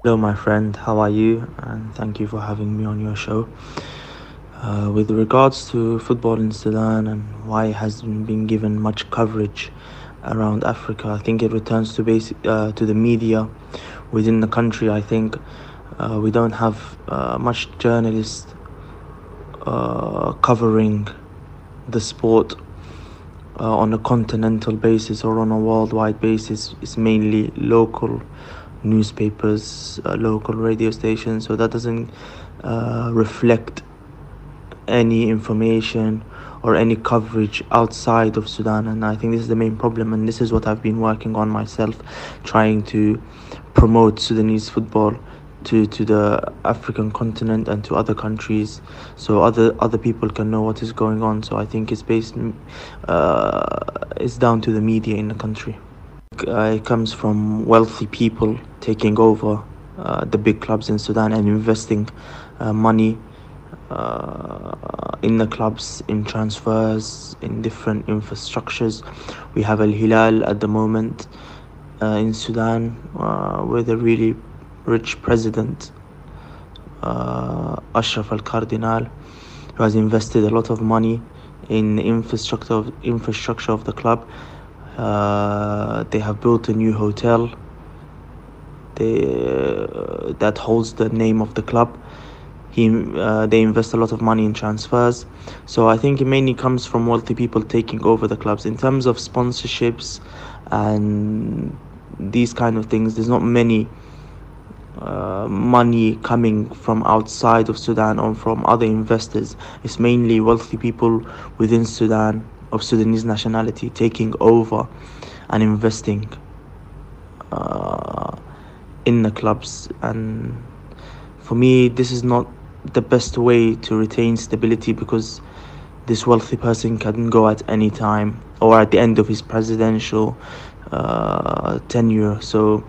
Hello, my friend. How are you? And thank you for having me on your show. With regards to football in Sudan and why it hasn't been given much coverage around Africa, I think it returns to to the media within the country. I think we don't have much journalists covering the sport on a continental basis or on a worldwide basis. It's mainly local newspapers, local radio stations, so that doesn't reflect any information or any coverage outside of Sudan. And I think this is the main problem, and this is what I've been working on myself, trying to promote Sudanese football to the African continent and to other countries, so other people can know what is going on. So I think it's down to the media in the country. It comes from wealthy people taking over the big clubs in Sudan and investing money in the clubs, in transfers, in different infrastructures. We have Al-Hilal at the moment in Sudan with a really rich president, Ashraf al-Cardinal, who has invested a lot of money in the infrastructure of the club. They have built a new hotel that holds the name of the club. They invest a lot of money in transfers. So I think it mainly comes from wealthy people taking over the clubs. In terms of sponsorships and these kind of things, there's not many money coming from outside of Sudan or from other investors. It's mainly wealthy people within Sudan of Sudanese nationality taking over and investing in the clubs. And for me, this is not the best way to retain stability, because this wealthy person can go at any time or at the end of his presidential tenure. So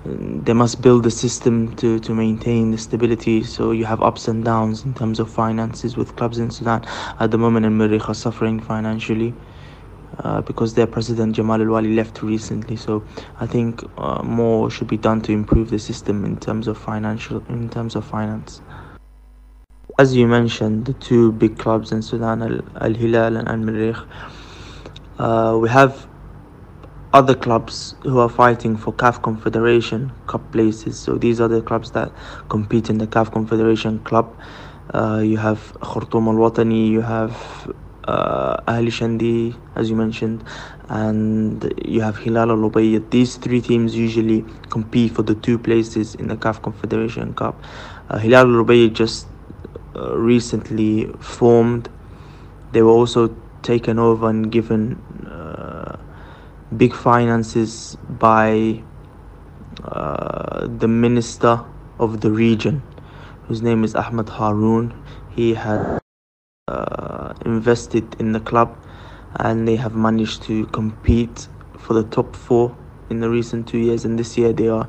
they must build a system to maintain the stability. So you have ups and downs in terms of finances with clubs in Sudan. At the moment, Al-Merreikh are suffering financially because their president Jamal Al-Wali left recently. So I think more should be done to improve the system in terms of finance. As you mentioned, the two big clubs in Sudan, Al-Hilal and Al-Merreikh, we have other clubs who are fighting for CAF Confederation Cup places. So these are the clubs that compete in the CAF Confederation Cup. You have Khartoum Al-Watani, you have Ahli Shandi, as you mentioned, and you have Hilal Al-Ubayyid. These three teams usually compete for the two places in the CAF Confederation Cup. Hilal Al-Ubayyid just recently formed. They were also taken over and given big finances by the minister of the region, whose name is Ahmed Haroun. He had invested in the club, and they have managed to compete for the top four in the recent 2 years, and this year they are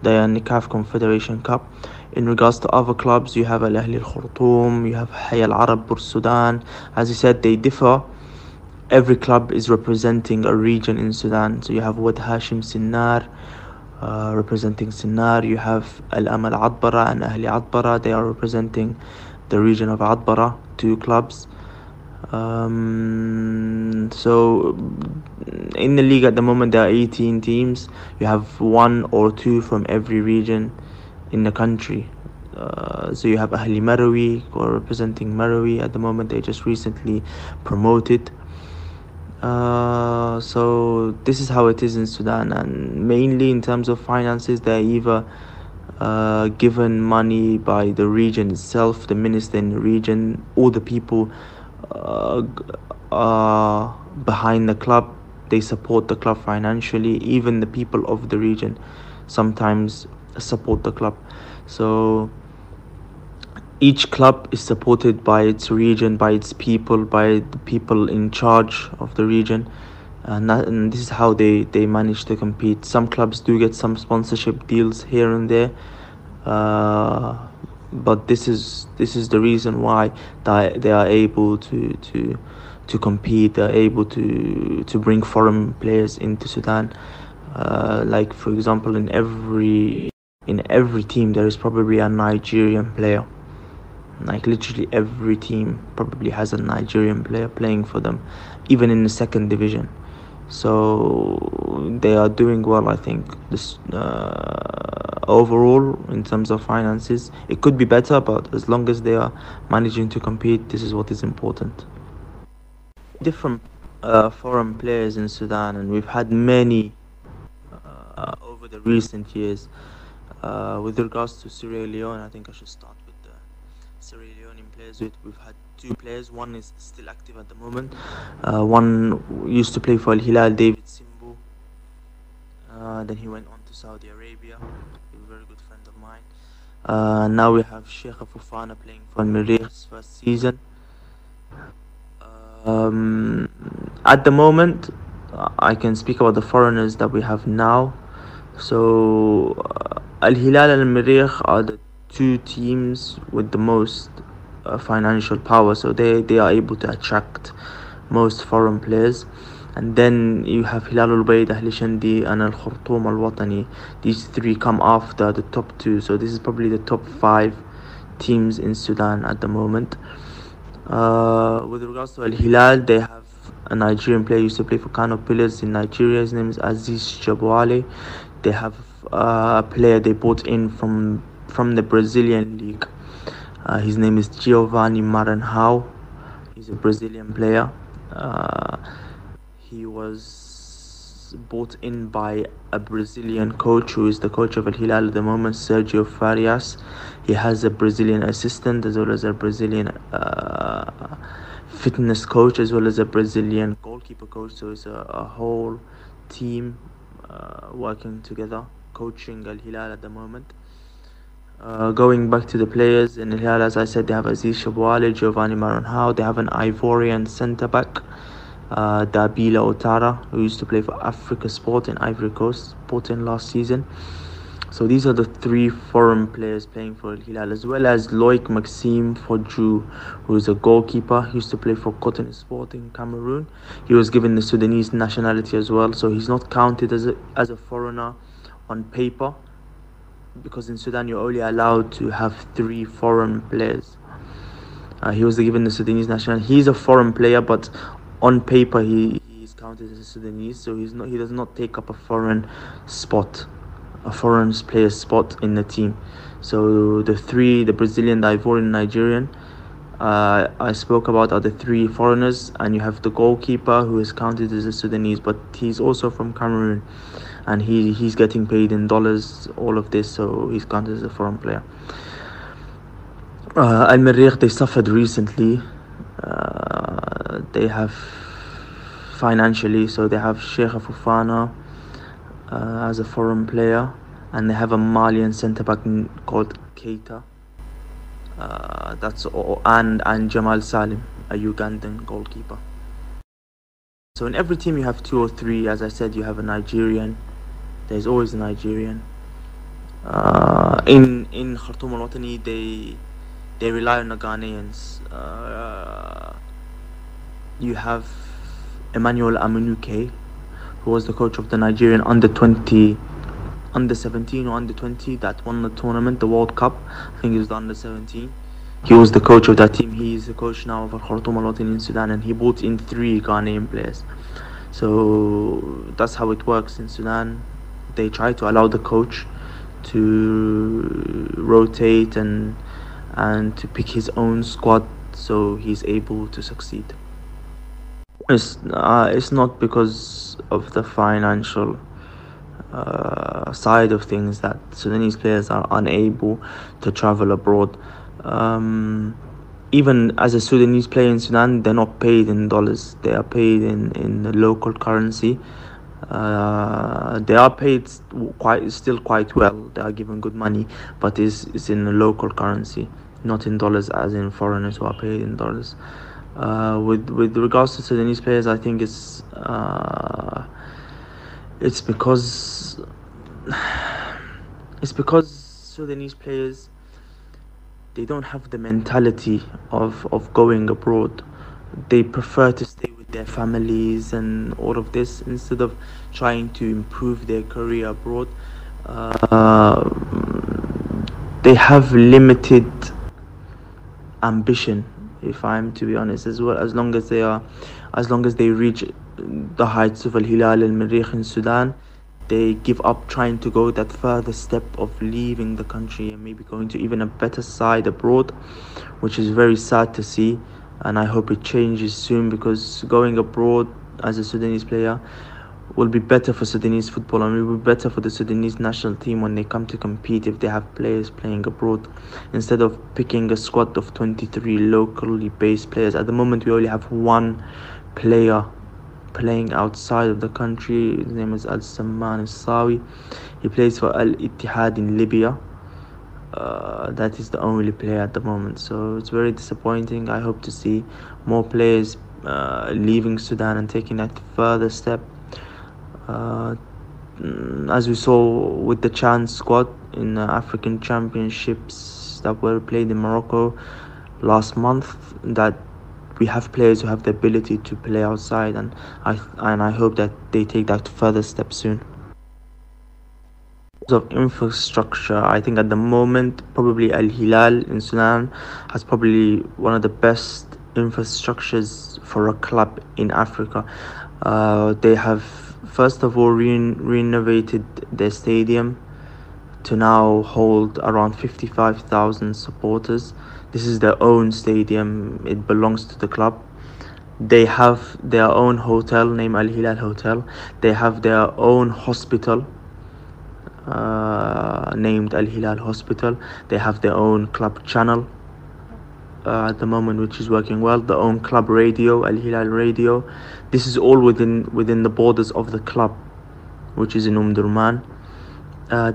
in the CAF Confederation Cup. In regards to other clubs, you have Al-Ahli Khartoum, you have Hayy Al-Arab Bur Sudan. As you said, they differ. Every club is representing a region in Sudan. So you have Wad Hashim Sinnar representing Sinnar. You have Al-Amal Adbara and Ahli Adbara. They are representing the region of Adbara, two clubs. So in the league at the moment, there are 18 teams. You have one or two from every region in the country. So you have Ahli Marawi, who are representing Marawi at the moment. They just recently promoted. So this is how it is in Sudan, and mainly in terms of finances, they're either given money by the region itself, the minister in the region, or the people behind the club. They support the club financially. Even the people of the region sometimes support the club. So each club is supported by its region, by its people, by the people in charge of the region, and this is how they manage to compete. Some clubs do get some sponsorship deals here and there, but this is the reason why they are able to compete. They're able to bring foreign players into Sudan. Like for example, in every team there is probably a Nigerian player. Like literally every team probably has a Nigerian player playing for them, even in the second division. So they are doing well, I think. This overall, in terms of finances, it could be better, but as long as they are managing to compete, this is what is important. Different foreign players in Sudan, and we've had many over the recent years. With regards to Sierra Leone, I think I should start with the Sierra Leonean players. We've had two players. One is still active at the moment. One used to play for Al-Hilal, David Simbu. Then he went on to Saudi Arabia. A very good friend of mine. Now we have Sheikh Fofana playing for Al-Merreikh's first season. Um, at the moment, I can speak about the foreigners that we have now. So, Al-Hilal and Al-Merreikh are the two teams with the most financial power. So they are able to attract most foreign players. And then you have Hilal al-Bayd, Ahli Shandi, and Al-Khartoum al-Watani. These three come after the top two. So this is probably the top five teams in Sudan at the moment. With regards to Al-Hilal, they have a Nigerian player who used to play for Kano Pillars in Nigeria. His name is Aziz Jabwale. They have a player they bought in from the Brazilian league. His name is Giovanni Maranhão. He's a Brazilian player. He was bought in by a Brazilian coach who is the coach of Al-Hilal at the moment, Sergio Farias. He has a Brazilian assistant as well as a Brazilian fitness coach as well as a Brazilian goalkeeper coach. So it's a whole team working together, coaching Al-Hilal at the moment. Going back to the players in Al-Hilal, as I said, they have Aziz Shabwale, Giovanni Maranhão. They have an Ivorian centre-back, Dabila Otara, who used to play for Africa Sport in Ivory Coast, bought in last season. So these are the three foreign players playing for Al-Hilal, as well as Loic Maxime Fodjou, who is a goalkeeper. He used to play for Cotton Sport in Cameroon. He was given the Sudanese nationality as well, so he's not counted as a foreigner on paper, because in Sudan you're only allowed to have three foreign players. He was given the Sudanese nationality. He's a foreign player, but on paper he is counted as a Sudanese, so he does not take up a foreign player's spot in the team. So the Brazilian, the Ivorian, Nigerian I spoke about are the three foreigners, and you have the goalkeeper who is counted as a Sudanese, but he's also from Cameroon, and he's getting paid in dollars, all of this, so he's counted as a foreign player. Al-Merreikh, they suffered recently. They have financially, so they have Sheikh Fofana as a foreign player, and they have a Malian centre back called Keita. That's all, and Jamal Salim, a Ugandan goalkeeper. So in every team you have two or three. As I said, you have a Nigerian. There's always a Nigerian. In Khartoum al-Watani, they rely on the Ghanaians. You have Emmanuel Amunuke, who was the coach of the Nigerian under 17 or under 20 that won the tournament, the World Cup. I think it was the under 17. He was the coach of that team. He is the coach now of Khartoum al-Watani in Sudan, and he brought in three Ghanaian players. So that's how it works in Sudan. They try to allow the coach to rotate and to pick his own squad, so he's able to succeed. It's not because of the financial side of things that Sudanese players are unable to travel abroad. Even as a Sudanese player in Sudan, they're not paid in dollars. They are paid in the local currency. They are paid still quite well. They are given good money, but it's in the local currency, not in dollars as in foreigners who are paid in dollars. With regards to Sudanese players, I think it's because Sudanese players, they don't have the mentality of going abroad. They prefer to stay with their families and all of this instead of trying to improve their career abroad. they have limited ambition, if I'm to be honest, as well. As long as they reach the heights of Al-Hilal and Al-Merreikh in Sudan, they give up trying to go that further step of leaving the country and maybe going to even a better side abroad, which is very sad to see. And I hope it changes soon, because going abroad as a Sudanese player will be better for Sudanese football, and will be better for the Sudanese national team when they come to compete, if they have players playing abroad, instead of picking a squad of 23 locally based players. At the moment, we only have one player playing outside of the country. His name is Al-Samman Al-Sawi. He plays for Al-Ittihad in Libya. That is the only player at the moment, so it's very disappointing. I hope to see more players leaving Sudan and taking that further step. As we saw with the Chan squad in the African Championships that were played in Morocco last month, that we have players who have the ability to play outside, and I hope that they take that further step soon. Of infrastructure, I think at the moment probably Al-Hilal in Sudan has probably one of the best infrastructures for a club in Africa. They have first of all renovated their stadium to now hold around 55,000 supporters. This is their own stadium, it belongs to the club. They have their own hotel named Al-Hilal Hotel. They have their own hospital named Al-Hilal Hospital. They have their own club channel at the moment, which is working well. Their own club radio, Al-Hilal Radio. This is all within the borders of the club, which is in Durman.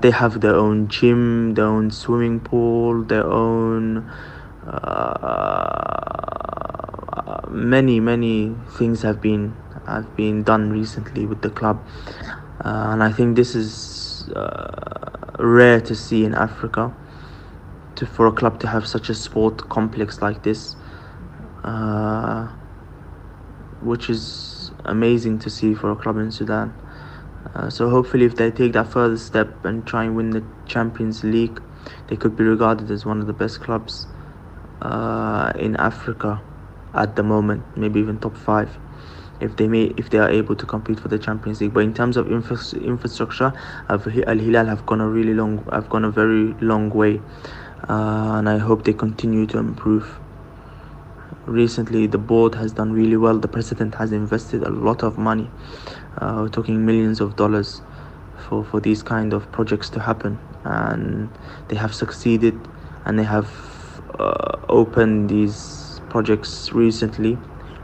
They have their own gym, their own swimming pool, their own many things have been done recently with the club, and I think this is rare to see in Africa, for a club to have such a sport complex like this, which is amazing to see for a club in Sudan. So hopefully if they take that further step and try and win the Champions League, they could be regarded as one of the best clubs in Africa at the moment, maybe even top 5, if they are able to compete for the Champions League. But in terms of infrastructure, Al-Hilal have gone a very long way, and I hope they continue to improve. Recently the board has done really well. The president has invested a lot of money, we're talking millions of dollars, for these kind of projects to happen, and they have succeeded, and they have opened these projects recently,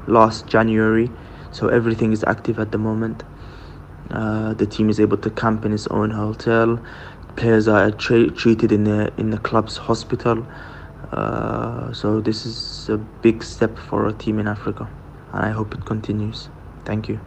last January, so everything is active at the moment. The team is able to camp in its own hotel. Players are treated in the club's hospital. So this is a big step for a team in Africa, and I hope it continues. Thank you.